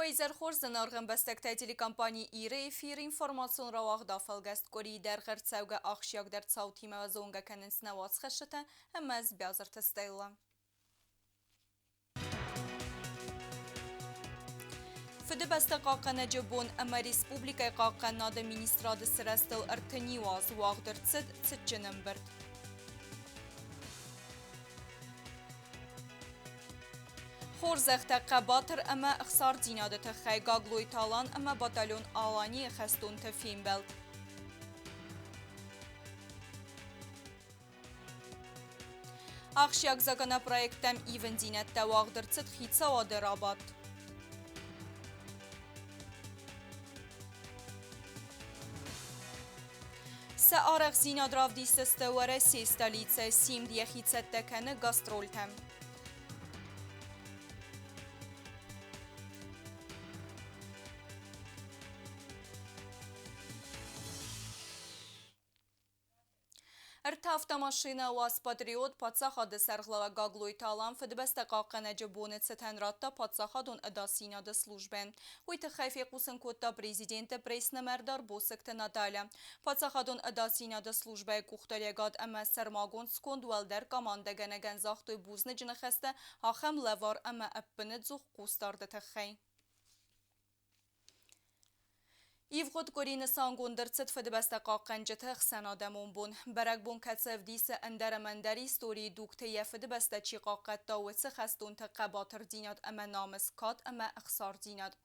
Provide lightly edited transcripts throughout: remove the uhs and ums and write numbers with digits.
Вайзер Хорзен арган бастактай телекомпания ире эфир информацион равах дафалгаст кори در غرцауга ахшияк در цаутима зонга каненс навац хашата амаз бязар тестайла. Фиде баста قاقنا جبون اما республика قاقنا ده министрады сырастыл артыни ваз вағдыр цит جنم برد. خورزخت قباتر اما اخسار دیناده تخی گاگلوی تالان اما باتالون آلانی خستون تفیم بلد. اخشیاک زگانه پرویکتم ایون دینت دواغدر цит خیتسا و درابات. سآرخ زیناد راف دیستسته وره سیستالیتسه سیم دیه خیتست دکنه گاسترولتم. ارتافت ماشینا واس پاتریوت پاتساخاد سرغلا گاگلوی تالان فدبست قاقنا جبونت ستن راتا پاتساخادون اداسینا د سلوجبن وی تخیفی قوسن کوتا پریزیدنت پریس نمردار بوسکت نادالا پاتساخادون اداسینا د سلوجبه کوختالیگاد اما سرماگون سکوند ولدر کاماندگن گنزاختوی بوزن جنخسته آخم لوار اما اپنت زوخ قوستار د تخی ایفغود گورین سانگوندر цит فدبست قاقنجته خسنادمون بون برگ بون کتسف دیس اندر مندری ستوری دوکته یفدبست چی قاقت داوتس خستون تقباتر دیناد اما نامس کات اما اخسار دیناد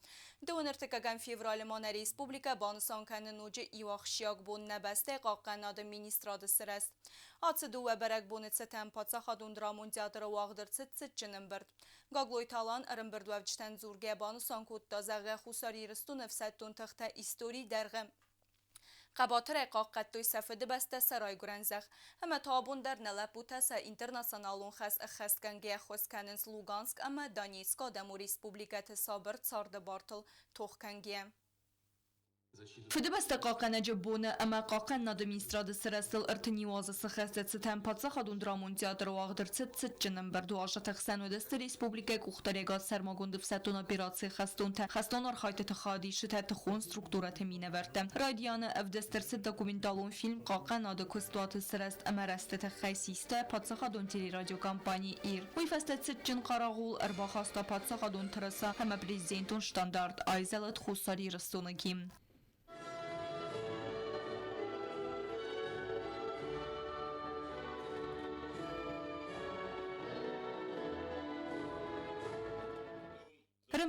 دون ارتکاگن فیورال مان ریسپوبلیکا بانسان کن نوجه ایواخ شیاگ بون نبسته قاقناد مینیستراد سرست آتس دو و برگ بون цитن پاتسا خادون درامون دیادر واغدر цит جنم برد گاگلوی تالان ارم بردو اوجتن زورگه بانسان کود دازغه خوساری رستو نفستون تخته استوری درغم قباتر قاقت توی سفده بسته سرای گرنزخ همه تابون در نلب بوده سا اینترناسیونالون خست کنگه خوست کننس لوگانسک اما دانیسکا دمو ریسپوبلیکت سابر سارد بارتل توخ کنگه فده بست قاقنا جبونه اما قاقنا دمینستراد سرستل ارتنی وازه سخسته ستن پاتسا خادون درامون تیادر واغدر цит جنم بردو آشا تخسن و دست ریسپوبلیکه کوختاریگاد سرماگون دفستون اپیراتسی خستون ارخایت تخادی شده تخون سترکتورت مینه ورده رادیان افدستر ست داکومنتالون فیلم قاقنا دا کستوات سرست اما رسته تخیسیسته پاتسا خادون تیلی رادیو کامپانی ایر وی فسته цит جن قراغول اربا خاستا پاتسا خادون ترسا همه پریزیدنتون شتاندارد آیزالت خوصاری رستونگیم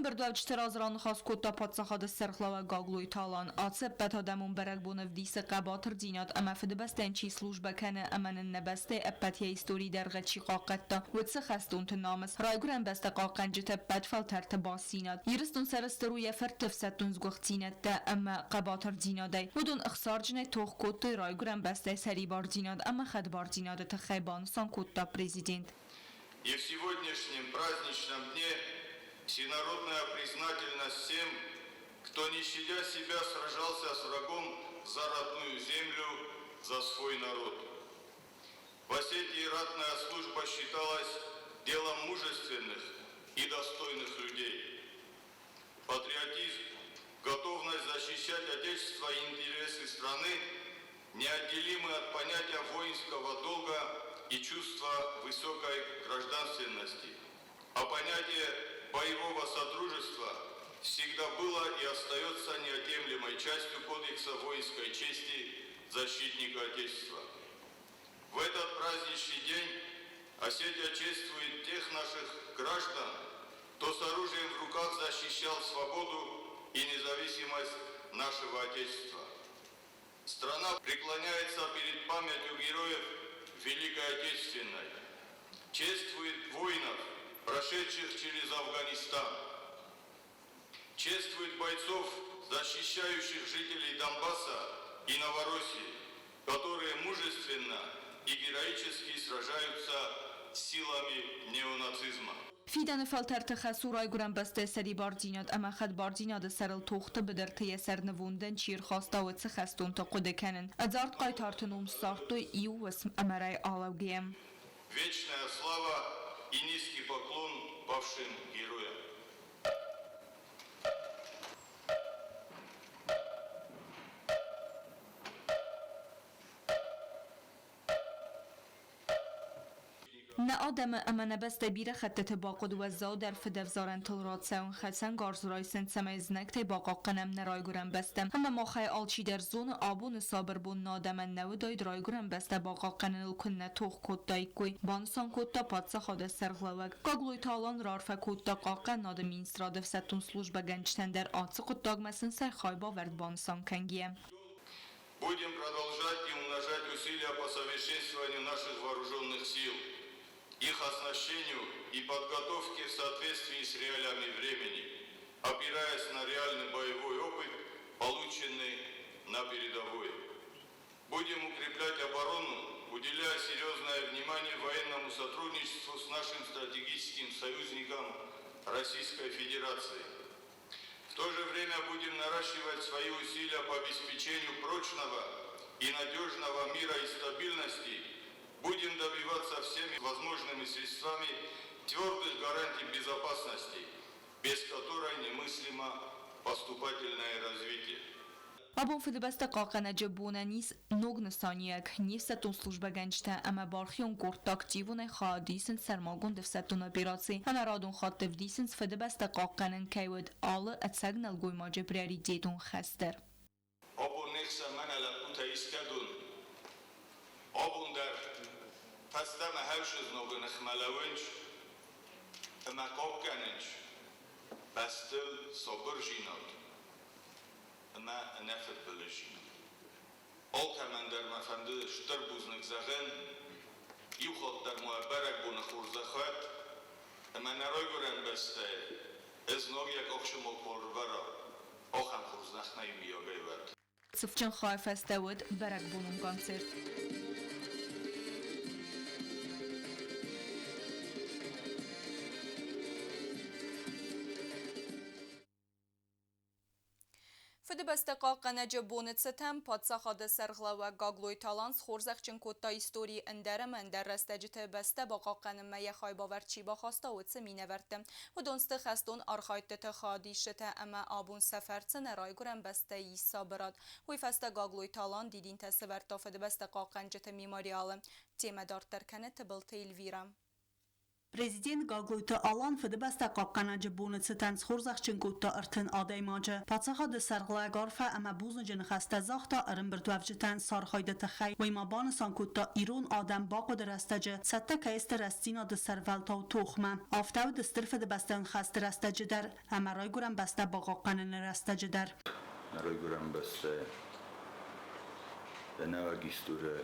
بردو چتراز ران خاص کوتا پاتساخاد سرخلا و گاگلوی تالان آتسب بتا دمون برگ بونه ودیس قباتر دینات اما فده بستن چی سلوش بکنه امن نبسته اپتیه استوری در غچی قاقت تا ودس خستون تنامس رایگرن بست قاقنجت بدفل ترتبا سینات یرستون سرستروی فرتف ستون زگوختینت ده اما قباتر دیناده ودون اخسار جنه توخ کوتا رایگرن بسته سری بار دیناد اما خد بار دیناده تخیبان سان کوتا پریزیدنت И в сегодняшнем праздничном дне всенародная признательность тем, кто, не щадя себя, сражался с врагом за родную землю, за свой народ. В Осетии ратная служба считалась делом мужественных и достойных людей. Патриотизм, готовность защищать Отечество и интересы страны неотделимы от понятия воинского долга и чувства высокой гражданственности, а понятие боевого сотрудничества всегда было и остается неотъемлемой частью Кодекса воинской чести защитника Отечества. В этот праздничный день Осетия чествует тех наших граждан, кто с оружием в руках защищал свободу и независимость нашего Отечества. Страна преклоняется перед памятью героев Великой Отечественной, чествует воинов, прошедших через Афганистан, чествует бойцов, защищающих жителей Донбасса и Новороссии, которые мужественно и героически сражаются с силами неонацизма. فیدن فلتر تخصورای گرم بسته سری باردیناد اما خد باردیناد سرل توخته بدر تی سر نووندن چیر خواستا و تخستون تا قده کنن ازارد قایتارتنوم ساختو ایو وسم امرای آلوگیم Вечная слава и низкий поклон павшим героям. نه آدم اما نبست بیره خطت باقود و زا در فدفزارن تلرات سون خلسن گارزورای سن سمایزنک تی باقا قنم نرای گرم بستم همه ما خی آلچی در زون آبون صابر بون نادم نو داید رای گرم بسته باقا قنل کن توخ کود دای کوی بانسان کود تا پادسا خود سرغلوگ گاگلوی تالان رارفه کود تا قاقا نادم اینسترادف ستون سلوجبه گنجتن در آتس کود داگمسن سر خای باورد بانسان کنگیه. Будем продолжать и умножать усилия по совершенствованию наших вооруженных сил, их оснащению и подготовке в соответствии с реалиями времени, опираясь на реальный боевой опыт, полученный на передовой. Будем укреплять оборону, уделяя серьезное внимание военному сотрудничеству с нашим стратегическим союзником Российской Федерации. В то же время будем наращивать свои усилия по обеспечению прочного и надежного мира и стабильности. Будем добиваться всеми возможными средствами твердых гарантий безопасности, без которой немыслимо поступательное развитие. آبون فدبست قاقا نجبونه نیست نوگ نسانیک نیستون سلوجبه گنجته اما بارخیون گرد تاکتیوونه خادیسن سرماگون دفستون بیراسی اما رادون خاد دفدیسن فدبست قاقا ننکیود آل اتساگنال گوی ماجه بریاری دیدون خستر. آبون نخصه من لپوتا ایسکدون آبون در پستم هوشز نوگن اخملوینج اما قاقننج بستل صبر جیناد اما نفت بلشین. آلت من در مفنده شتر بوزنک زغن یو خود در معبرک بون خورزه خواهد اما نرای گرن بسته از نوگ یک اخشم و پرورا آخم خورزنخ نیم بیاگه ورد. صفچن خواهف استود برک بونون کنسرت. فدبست قاقا نجبونت ستم پادسا خاد سرغلا و گاگلوی تالانس خورزخچن کتا ایستوری اندرم اندر رستجت بسته با قاقا نمه خای باورچی با خواستا و تسمی نورتم و دونست خستون آرخایت خادی شته اما آبون سفرت نرای گرم بسته ایسا براد وی فسته گاگلوی تالان دیدین تسورتا فدبست قاقا نجت میماری آلم تیمه دارتر کنه تبلتی الویرم. Prezident Gagluta alan fidebasta qaqanaje bunit setans xorzaqchin kutta artin adaymaje patsaxa de sarglagar fa ama buznjin khasta zaxta arin birtwavjitan sarxayda taxay wayma bansan kutta irun adam baqo de rastaje satta kayster rastina de sarvalta toxma aftaw de stirfe de bastan khasta rastaje dar amaray guram basta baqaqanan rastaje dar naray guram basta navagisture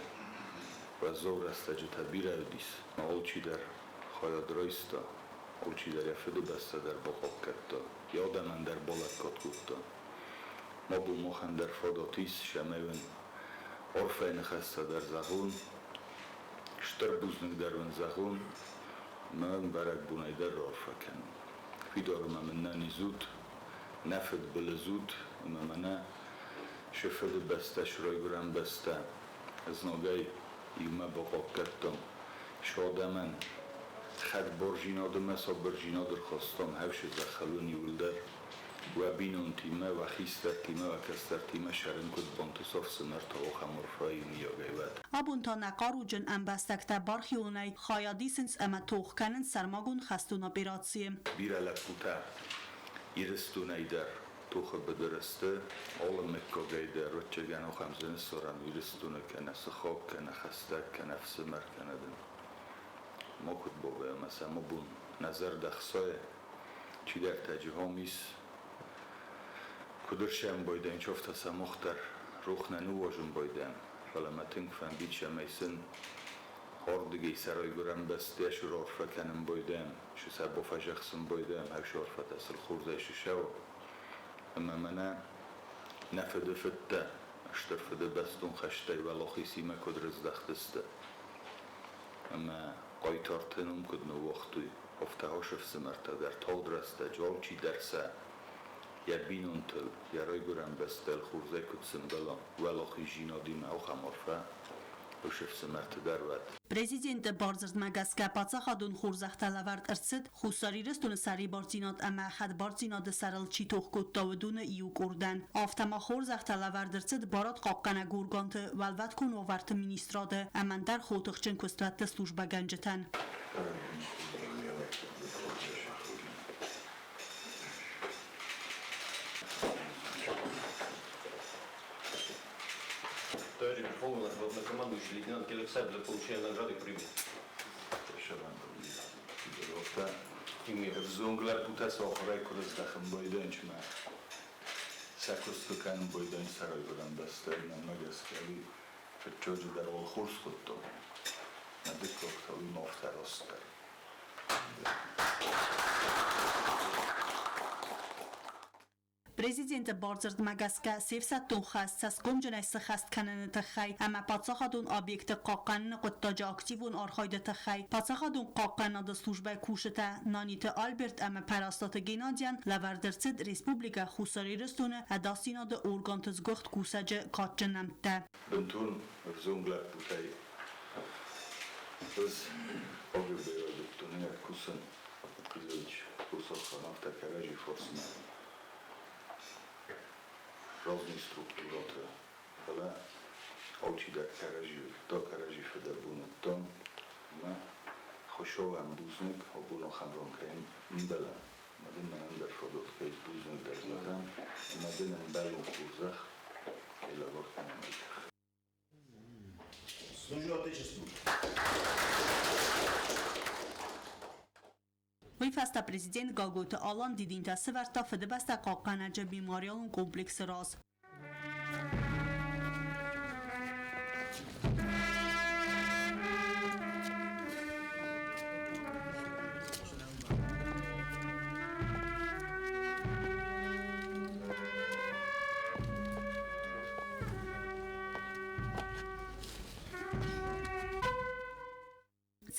vazor rastaje tabira dis olchi dar خواهد رایستا اوچی در یفده بسته در بخاب کتا یادم من در بالت کت کتا ما بو مخن در فاداتیس شمیون عرفه نخسته در زغون شتر بوزنگ در ون زغون من برک بونای در عرفه کنم فی دارم من نانی زود نفد بل زود اما منه شفده بسته شرای گرم بسته از ناگه ایمه بخاب کتم شاده من خد برژیناد مسا برژیناد خواستم هوش زخلونی ولدر و بینون تیمه و خیستر تیمه و کستر تیمه شرن کد بانتصاف سمر تا آخم مرفای میاگه ود آبون تا نقارو جن انبستکتا برخیونای خایادیسنس اما توخ کنن سرماگون خستونا بیراتسیم بیره لپوتا ایرستونای در توخ بدرسته آل مکا گیده رچه گن آخم زن سارن ایرستونه کنه سخاب کنه خسته کنه فسمر کنه دن ما کد بابه مثلا ما بون نظر دخصای چی در تجیه میس کدرش هم بایده این چفت سمختر روخ ننو واجم بایدم ولی ما تنگ فهم بید شمیسن هار دیگه سرای گرم بسته شو رارفه کنم بایدم شو سر بافه جخصم بایدم هاو شارفت اصل خورده شو اما منه نفده فته اشتر فده بستون خشته ولی خیسی ما کد رزدخدسته اما قایتارتنم کد نو وقتی افته هاشف سمرته در تال درسته جال چی درسه یا بینون تل یا رای گرم بستل خورده کد سنبلا ولی خی جینا دیم او خمارفه Ոշևսը մարտդարվատ Prezident Barzırd Magaska Patsakadun Xurzaxtalavard Irtsit Xusaririston Sari Barzinat Ama Had Barzinat Sarıl Çitox Kottavdun İyu Kurdan Aftama Xurzaxtalavard Irtsit Barat Qaqqana Gurgantı Valvat Kun Ovart Ministradı Amandar Xotıqçın Kustratı Slujba Gancetan Товарищ Верховный главнокомандующий лейтенант Келексаев для получения награды прибыл. Zonglar putas oxiray kurizdaxim boydanchma sakustukан boydan saroygodan dastarina magaskali fetchoji dar ol khurs kutto nadikoktavi moftarostar Prezident Barzırd Magaska Sevsatun Xast Saskomjanaysi Xast Kanını Tıxay Ama Patsaxadun obyekti Qaqqanını Quttaja aktivun Arxayda Tıxay Patsaxadun Qaqqanada Slujba Kuşita Naniti Albert Ama Parastatı Genadian Lavardirtsid Respublika Xusariristonı Adasinada Organtız Guxt Kusacı Katçınamta Bentun zonglar putay biz ogybeyoduktuni kusun kızılç kusokhanov takaraji forsna разные структуры, когда учителя до каражи федербуны, то мы хошовым бузник, обуно хамрон каим, мбела, мадинен дер фодот кейс бузник дер златан, мадинен белун курзах, и лагорт намайтах. Служу Отечеству. Vifasta prezident Galgota Alan didinta Severta Fedebasta Qaqqanaja Bimarialun kompleksi raz.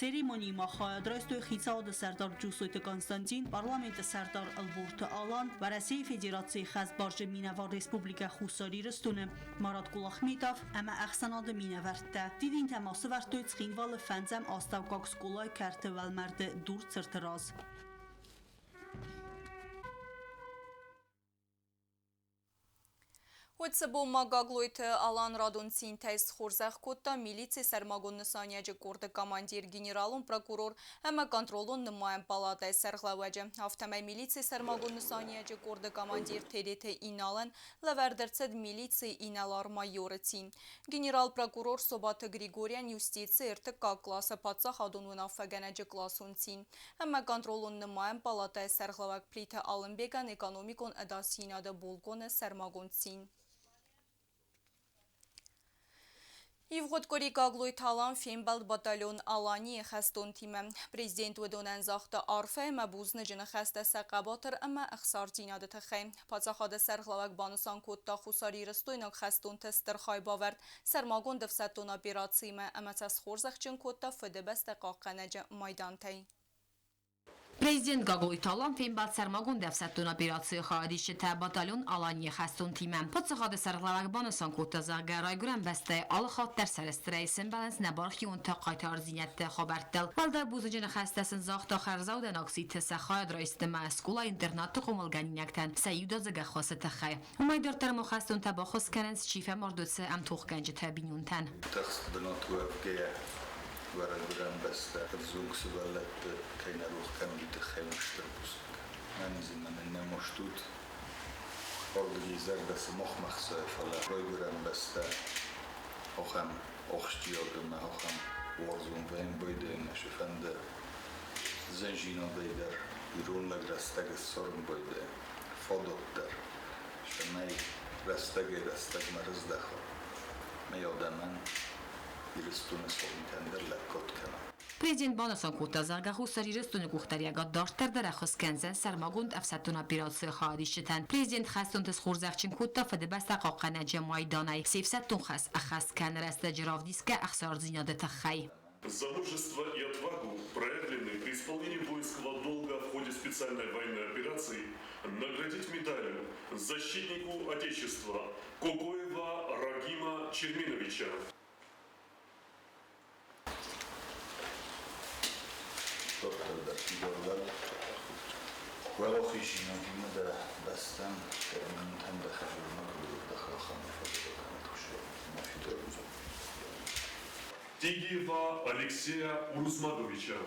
Seremoniya xayadrostoy xitsaod Serdar Jusoyt Konstantin, parlament Serdar Alborta Alan و رئیس فدراسیون خزبارج مینوار رسپوبلیکا خوساریرستونه مراد قلاخمیتاف اما اخسناد مینورده دیدین تماس ورتوی تخینوال فنزم آستاوکاکس قلای کرته والمرد دور سرتراز Уцебо магаглойт Алан Радон Синтайс Хорзах Котта милиция Сармагон Нысанияджи Корда командир генералун прокурор Ама контролун Нымаем палатай Сарглаваджи Автомай милиция Сармагон Нысанияджи Корда командир ТДТ Иналан Лавердерцед милиция Иналар майоры Цин Генерал прокурор Собата Григориян юстиция РТК класса Патса Хадунун Афаганаджи классун Цин Ама контролун Нымаем палатай Сарглавак Плита Алымбеган экономикон Адасинада Болгоны Сармагон Цин Ивгодкори Гаглой Талан Фембалд батальон Алани Хастон Тима. Президент Удонан Захта Арфе Мабузны Жина Хаста Сақабатыр Ама Ахсар Динады Тахай. Пацахада Сарглавак Банусан Котта Хусари Растойнак Хастон Тестер Хай Бавард. Сармагон Девсатон операцияма Ама Тасхорзахчын Котта Федебесте Қаққанаджа Майдантай. Prezident Gagoi Talan Fembad Sarmagon Devsettun operatsiya xaridişçi batalyon Alanya Xastun Timem. Patsaxadı Sarglavak Banasan Kottazaq Garay Güran Bəstə Alıxat Dərsərəstə rəisin Bəlens Nəbarxiyon Təqaytar Zinətdə xəbərtdəl. Vəldər Buzıcını xəstəsin Zaxta Xərzavdən Aksitə Səxayad rəisdə Məskula internatı Qomulganiyəkdən Səyyuda Zəgəxvası Təxay. Umaydır Tərmə Xastun Təbaxos Kərəns Çifə Mardötsə Əm Tox Gənci Təbinyuntən. ورقدران بسته زوج سوالت که نروخ کنم بتخیل مشتر بست من زمان نمشتود خالدی زرد دست مخصوصه فلا ورقدران بسته آخم آخشتیادم آخم وارزون و این بایده نشفنده زنجینا بیدر بیرون لگ رستگ سرم بایده فادت در شنای رستگ مرز دخل میادم من Prezident Banasan Kottazaq Xusaririston Kuxtariyaga Daştar Daraxos Kənzən Sarmagond Əfsatun operasiya xaridişçitən. Prezident Xastun Tısxurzaxçın Kotta Fədəbəstə Qaqqanəcə Maydanay. Sevsatun Xas Axas Kənrəstə Ciravdiska Axsar Zinyadə Təxay. За мужество и отвагу, проявленные при исполнении воинского долга в ходе специальной военной операции, наградить медалью защитнику Отечества Кокоева Рагима Черминовича. دولت ولخشي نجمة دستان من تندخل المغرب دخل خمسة كانت خشوع ما في دولة. Тигиева Алексея Урусмадовича.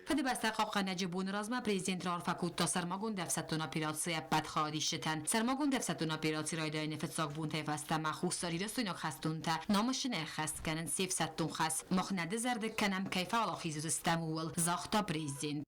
Федебеста қоққана бун разма президент Рарфакутта Сармагун дефсаттун операция бадхади шитен. Сармагун дефсаттун операция райдای نفتصاق بون تیفسته مخوصاری رستونیاک خستون تا نامشنه خست کنن سیف ستون خست مخنده زرده کنم کیف علا خیزر استمول زاختا پریزیدنت.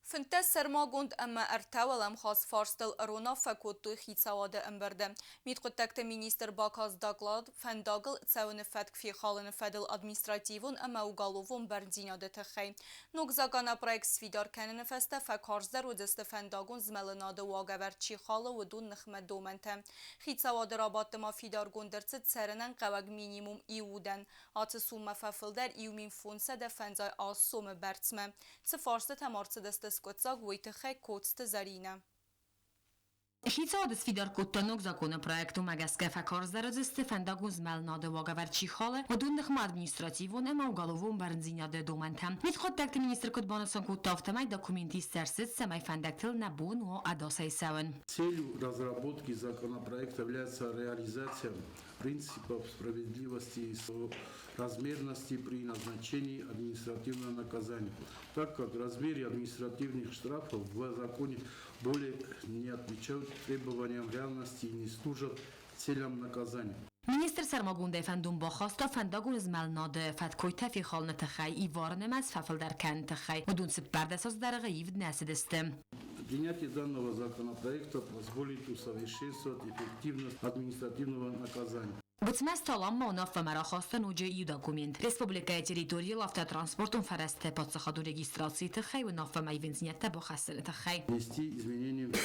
فنتس سرماگوند اما ارتولم خاص فارستل ارونا فکوتو خیتسواد امبرده. مید قدکت مینیستر باکاز داگلاد فنداگل تساون فتک فی خالن فدل ادمینستراتیون اما اوگالوون بردیناده تخی. نوگزاگانا پرایکس سفیدار کنن فسته فکارزدر و دست فنداگون زملناده واگور چی خاله و دون نخمد دومنته. خیتسواد رابط ما فیدار گندرت سرنن قوگ مینیموم ایودن. آت سوم ففلدر ایومین فونسه ده فنزای آس سوم برتسمه. تفارسته تمارت دست Скотсаг Войтехе Коцте Зарина. Хицад сфидар коттанок закона проекту магаске факарздара Стефандагун змелнаде вагаверчи хале و دون نخم ادمینستراتیون اما وگالوون برنزیناده دومنتم. میت خود دکت مینیستر کدبانستان کوتافتمای دکومنتی سرسد سمای фандактил набун و адасай савен. Целью разработки законопроекта является реализация принципов справедливости и соразмерности при назначении административного наказания, так как размеры административных штрафов в законе более не отвечают требованиям реальности и не служат целям наказания. Министр Сармагунде фандун با خواستا فنداگون از ملناده فتکوی تفی خال نتخی ایوارنم از ففل در کن تخی و دون سپرد اساس در غیب نسدسته. Принятие данного законопроекта позволит усовершенствовать эффективность административного наказания. بتمس طالما مناف و مرا خواستن اوجه ایو داکومنت. رسپوبلیکای تریتوری لافتا ترانسپورتون فرسته پادسخادو регистрации تخی و ناف و майвензинята با خستن تخی. Внести изменения в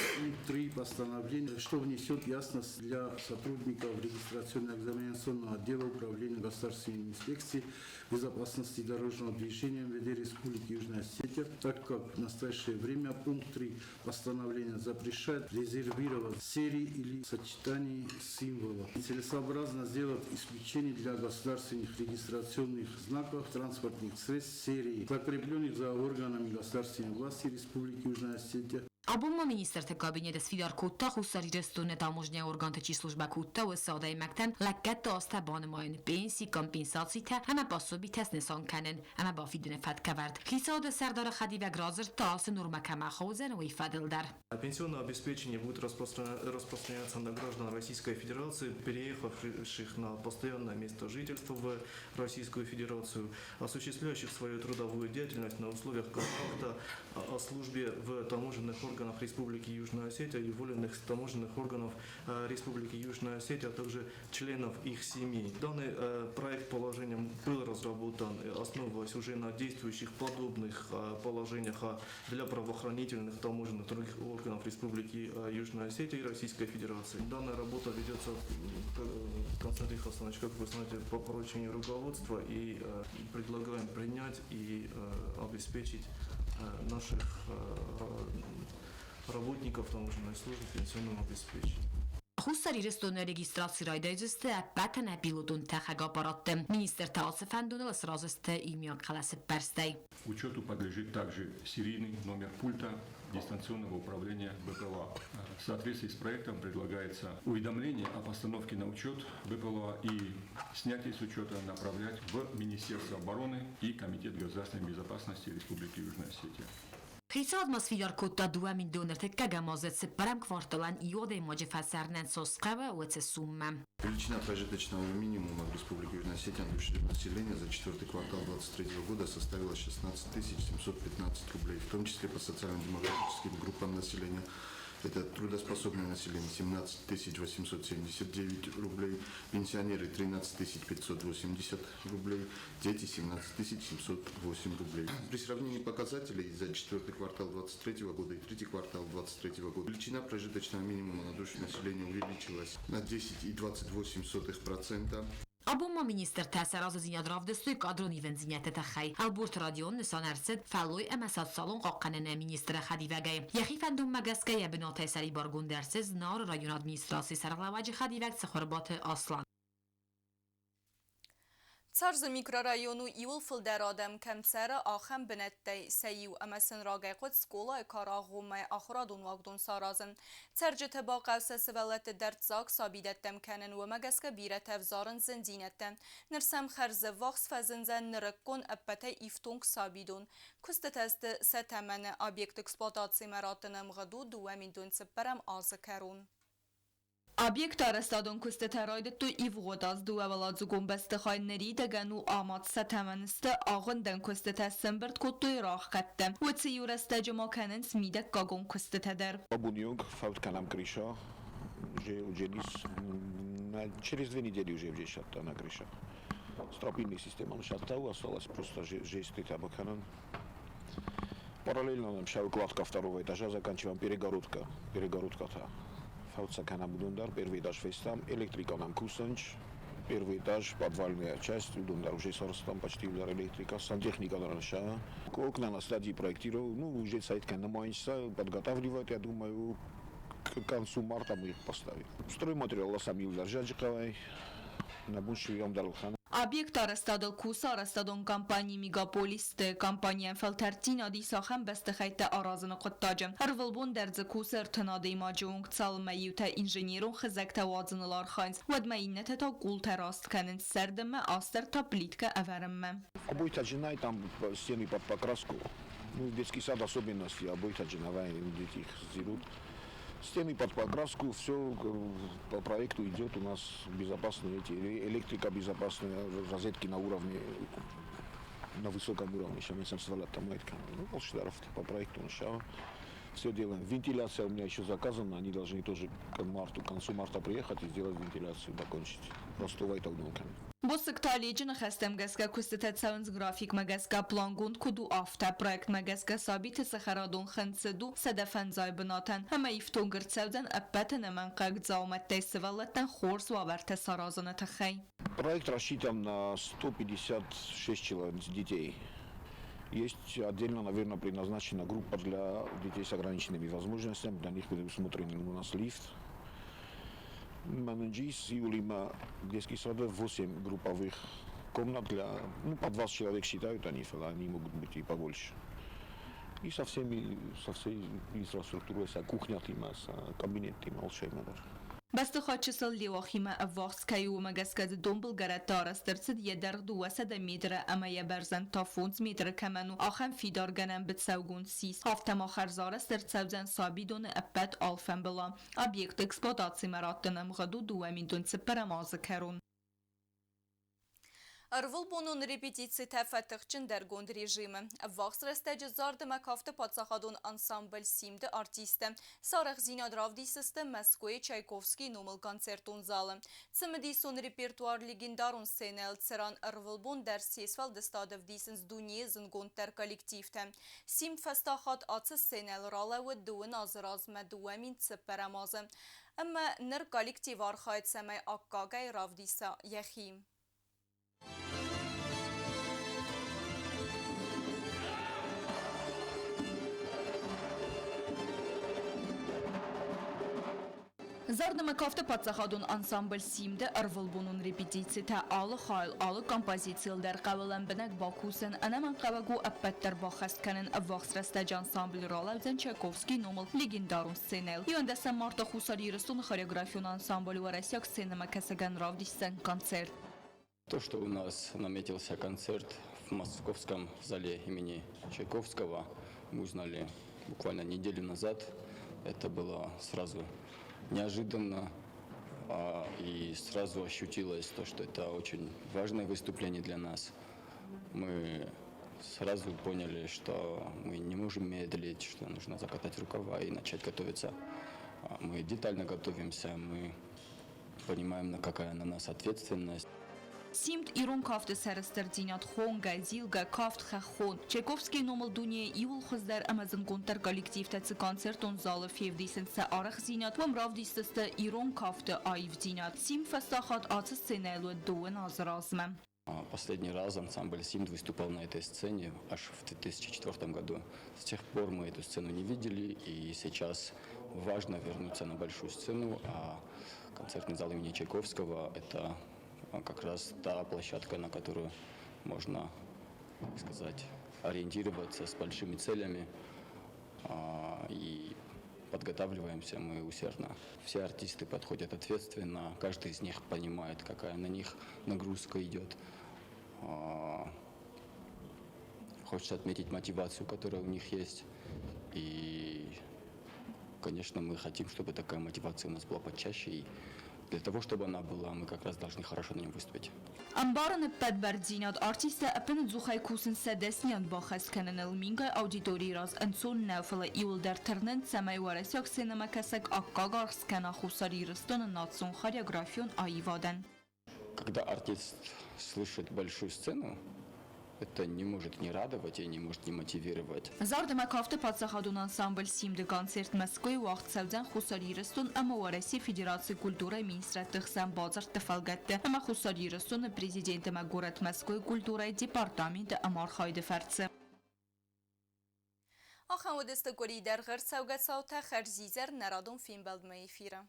3 постановления, что внесет ясность для сотрудников регистрационно-экзаменационного отдела управления государственной инспекции безопасности дорожного движения МВД Республики Южная Осетия, так как в настоящее время пункт 3 постановления запрещает резервировать серии или сочетаний символов. Целесообразно сделать исключение для государственных регистрационных знаков транспортных средств серии, закрепленных за органами государственной власти Республики Южная Осетия. Абумма министерте кабинет сфидар кутта хусари рестуне таможня орган течи служба кутта و ساده مکتن لکت داسته بانماین پنسی کمپنساسی ته همه باسوبی تست نسان کنن اما با فیدون فد کورد خیساد سردار خدی و گرازر تاس نورمکم خوزن و فدل در Пенсионное обеспечение будет распространяться на граждан Российской Федерации, переехавших на постоянное место жительства в Российскую Федерацию, осуществляющих свою трудовую деятельность на условиях контракта о службе в таможенных органах Республики Южная Осетия и уволенных таможенных органов Республики Южная Осетия, а также членов их семей. Данный проект положением был разработан, основываясь уже на действующих подобных положениях для правоохранительных таможенных других органов Республики Южная Осетия и Российской Федерации. Данная работа ведется, Константин Хасанович, как вы знаете, по поручению руководства, и предлагаем принять и обеспечить наших работников таможенной службы пенсионным обеспечением. خصوصی رستون رجیستراسی رایده جسته بطن پیلوتون تخگا پاراتم министр таоце фандунел сразосте имя классе перстей. Учету подлежит также серийный номер пульта дистанционного управления БПЛА. В соответствии с проектом предлагается уведомление о постановке на учет БПЛА и снятие с учета направлять в Министерство обороны и Комитет государственной безопасности Республики Южная Осетия. خیساد مسفیار کوتا دوامین دونرت کگامازت سپرم کварталан یوده ماجفت سرننسوس قوه و تسومم. Величина прожиточного минимума в Республике Южная Осетия на душу населения за четвертый квартал 2023 года составила 16 715 рублей, в том числе по социально-демографическим группам населения. Это трудоспособное население 17 879 рублей, пенсионеры 13 580 рублей, дети 17 708 рублей. При сравнении показателей за четвертый квартал 2023 года и третий квартал 2023 года величина прожиточного минимума на душу населения увеличилась на 10,28%. Абума Ама министр тәсәр зинядравды суй кадрoni вензиньяте тәхәй. Албурт радион нисан әрсет фәллой әмәсат салон қаққанына министрі Хадивәгәй. Яхи фәндум мәгәскәй әбіна тәсәри баргун дәрсіз нар район администрации сәрғлаваджи Хадивәк цехорбаты Аслан. Царز میکرورایونو ایول در آدم کمسر آخم بنته سیو امسن راگه قد سکولا کاراغومه آخرادون واقدون سارازن. ترجت با قوس سوالت درتزاک سابیدت کنن و مگسک بیرت افزارن زنزینت. نرسم خرز واقس فزنزن نرکن اپته ایفتونک سابیدون. کست تست ستمن آبیکت اکسپلواتاسی مراتنم غدو دوامین دون سپرم آزکرون. Объект арестадон кусте теройд то и вгодаз дуаваладзу гумбасты хайнери дегену амат сатаманысты ағынден кусте тәсімбірт көттой рах кәтті. Өтсі юрасты жыма кәнін смидек гагон кусте тәдір. Обуньонг фаутка нам крыша, через 2 недели уже здесь шатта на крыша. Стропильная система шатта, осталось просто жесть табаканан. Параллельно нам укладка второго этажа, заканчиваем перегородка-то. Фаутсакана Будундар, первый этаж фестам, электрика нам Кусанч, первый этаж, подвальная часть, Будундар уже там почти удар электрика, сантехника наша. Окна на стадии проектировал, уже сайт на майнса подготавливать, я думаю, к концу марта мы их поставим. Стройматериалы сами удержать, на будущее я дарухан. Объект арестадل کوسا арестادون کمپانی میگاپولیست کمپانی فلترتینا دی ساخن بست خیت آرازن قطاجم هرولبون درز کوس ارتنادی ماجونگ تال میوتا انجینیرون خزک توازنلار خاینز ود مینت تا گول تراست کنن سردم آستر تا плитка اورم. Обойта жена и там стены под покраску. Детский сад особенности, обойта жена, дети их зирут. Стены под покраску, все по проекту идет у нас безопасные эти, электрика безопасная, розетки на уровне, на высоком уровне, сейчас мы сам свалят там это, полшдаров по проекту начало. Все делаем. Вентиляция у меня еще заказана, они должны тоже к концу марта приехать и сделать вентиляцию, закончить. Ростова и Тавдонка. Босик талиджин хастем геска кустет саунс график магеска плангунд куду афта проект магеска сабит сахарадон ханцеду садафан зайбнатан همه يفتونگر تسودن أبتن من قاعد زاومت تسوالتن خورس وابرت سرازن تخي. Проект рассчитан на 156 человек детей. Есть отдельно, наверное, предназначена группа для детей с ограниченными возможностями. Для них предусмотрен у нас лифт. Маненджис и Улима детский сад 8 групповых комнат для, по 20 человек считают они могут быть и побольше. И со всей инфраструктурой, с кухней, с кабинетами, волшебно даже. Бастыхачысыл левахима аввахс кайу магаскад домбл гаратарас дерцид едер 200 متر اما یبرزن تا 5 متر کمنو آخم فیدار گنم بتسوگون سیس هفتم آخر زارس درتسوزن سابیدون اپت آلفن بلا объект эксплуатации مراتنم غدو 2 ملیون سپرماز کرون. Арвылбонун репетиции тәфәттіқчін дәргонд режимі. Вақс рәстәджі зарды мәкафты патсақадун ансамбль симді артисті. Сарық зинадравдисісті Мәскөй Чайковский номыл концертун залы. Цымыди сон репертуар легендарун сценел церан Арвылбон дәр сесвал дестадывдисінс дуне зынгонтер коллективті. Сим фәстахат аты сценел ралауы дуын азыраз мәдуамин цыппарамазы. Әмі нір коллектив архайт сәмәй аққағай равдиса яхим. Зардымы кафты патсахадун ансамбль симді арвылбунун репетиции та алы хайл алы композициялдар қавылан бінәк бакусын анаман қавагу аппаттар бахастканын вақс растаджи ансамбль ралавзен Чайковский номыл легендарун сценел. Юндасан марта хусари растун хореографион ансамбль варасяк сценама касаган равдисен концерт. То, что у нас наметился концерт в московском зале имени Чайковского, мы узнали буквально неделю назад. Это было сразу неожиданно и сразу ощутилось то, что это очень важное выступление для нас. Мы сразу поняли, что мы не можем медлить, что нужно закатать рукава и начать готовиться. Мы детально готовимся, мы понимаем, какая на нас ответственность. Симт Ирон кафт сарастардинят хонга, зилга, кафт хахон. Чайковский номал дуния иул хоздар амазон контер коллектив тацы концерт он зала февдисенса арах зинят, вамрав дистаста Ирон кафт айв зинят. Сим фастахат аца сценайлу дуэн азразме. Последний раз ансамбль «Симт» выступал на этой сцене аж в 2004 году. С тех пор мы эту сцену не видели, и сейчас важно вернуться на большую сцену, а концертный зал имени Чайковского – это как раз та площадка, на которую можно, так сказать, ориентироваться с большими целями, и подготавливаемся мы усердно. Все артисты подходят ответственно, каждый из них понимает, какая на них нагрузка идет. Хочется отметить мотивацию, которая у них есть. И, конечно, мы хотим, чтобы такая мотивация у нас была почаще. И для того, чтобы она была, мы как раз должны хорошо на нем выступить. Амбараны подбардинят артиста апен дзухай кусен седеснян бахас кананел минга аудитории раз ансон науфала иулдар тернен самай варасяк синема касак аккагар скана хусари растон нацун хореографион аивадан. Когда артист слышит большую сцену, это не может не радовать и не может не мотивировать. Зардема кафте подсахадун ансамбль «Симт» концерт Москвы вақт савзан хусарирастун ама вараси Федерации культуры министратых сам базар тафалгатты. Ама хусарирастун президентом город Москвы культуры департамент амар хайды фарцы. آخر ودست گری در غرب سوگت ساوت خرزیزر نرادون فیلم بلد می فیرم.